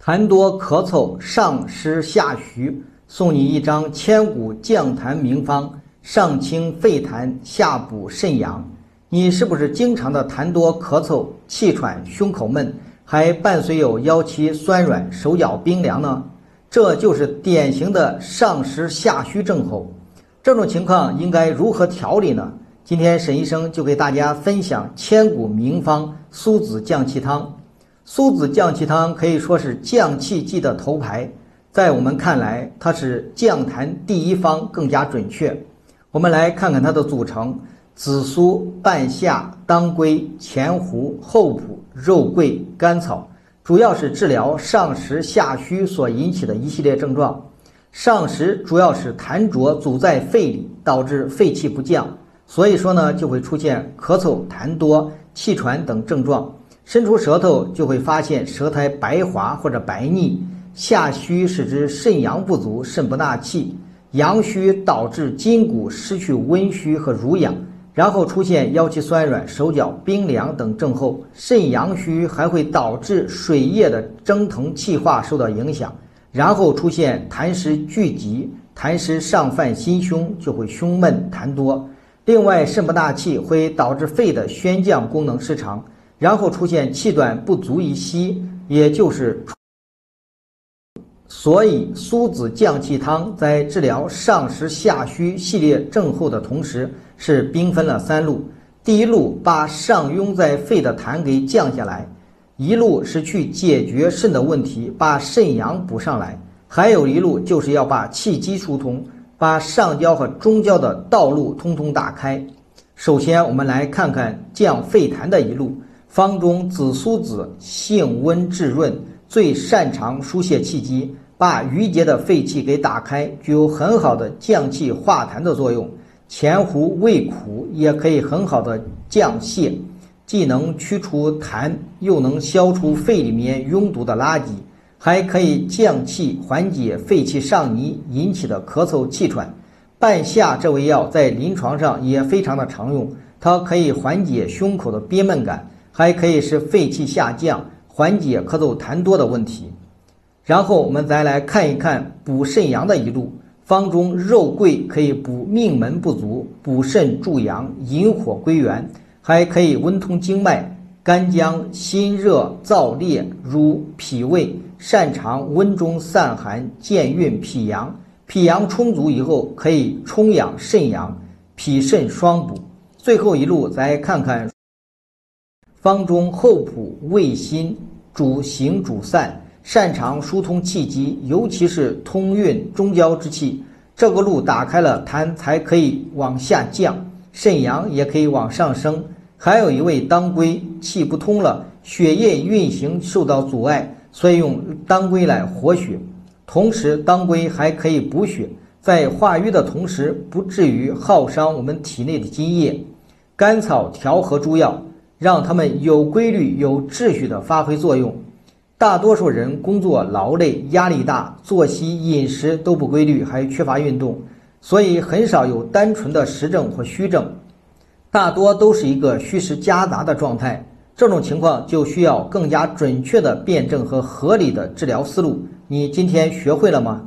痰多咳嗽，上湿下虚，送你一张千古降痰名方，上清肺痰，下补肾阳。你是不是经常的痰多咳嗽、气喘、胸口闷，还伴随有腰膝酸软、手脚冰凉呢？这就是典型的上湿下虚症候。这种情况应该如何调理呢？今天沈医生就给大家分享千古名方苏子降气汤。苏子降气汤可以说是降气剂的头牌，在我们看来，它是降痰第一方，更加准确。我们来看看它的组成：紫苏、半夏、当归、前胡、厚朴、肉桂、甘草，主要是治疗上实下虚所引起的一系列症状。上实主要是痰浊阻在肺里，导致肺气不降，所以说呢，就会出现咳嗽、痰多、气喘等症状。伸出舌头就会发现舌苔白滑或者白腻。下虚是指肾阳不足，肾不纳气；阳虚导致筋骨失去温煦和濡养，然后出现腰膝酸软、手脚冰凉等症候。肾阳虚还会导致水液的蒸腾气化受到影响，然后出现痰湿聚集，痰湿上犯心胸，就会胸闷痰多。另外，肾不纳气会导致肺的宣降功能失常，然后出现气短不足以吸，也就是所以苏子降气汤在治疗上实下虚系列症候的同时，是兵分了3路。第一路把上拥在肺的痰给降下来，一路是去解决肾的问题，把肾阳补上来，还有一路就是要把气机疏通，把上焦和中焦的道路通通打开。首先我们来看看降肺痰的一路。方中紫苏子性温质润，最擅长疏泄气机，把淤结的肺气给打开，具有很好的降气化痰的作用。前胡味苦，也可以很好的降泻，既能驱除痰，又能消除肺里面拥堵的垃圾，还可以降气缓解肺气上逆引起的咳嗽气喘。半夏这味药在临床上也非常的常用，它可以缓解胸口的憋闷感，还可以使肺气下降，缓解咳嗽痰多的问题。然后我们再来看一看补肾阳的一路。方中肉桂可以补命门不足，补肾助阳，引火归元，还可以温通经脉。干姜辛热燥烈，入脾胃，擅长温中散寒，健运脾阳。脾阳充足以后，可以充养肾阳，脾肾双补。最后一路再看看方中厚朴味辛，主行主散，擅长疏通气机，尤其是通运中焦之气。这个路打开了，痰才可以往下降，肾阳也可以往上升。还有一味当归，气不通了，血液运行受到阻碍，所以用当归来活血。同时当归还可以补血，在化瘀的同时不至于耗伤我们体内的津液。甘草调和诸药，让它们有规律有秩序地发挥作用。大多数人工作劳累，压力大，作息饮食都不规律，还缺乏运动，所以很少有单纯的实症或虚症，大多都是一个虚实夹杂的状态。这种情况就需要更加准确的辩证和合理的治疗思路。你今天学会了吗？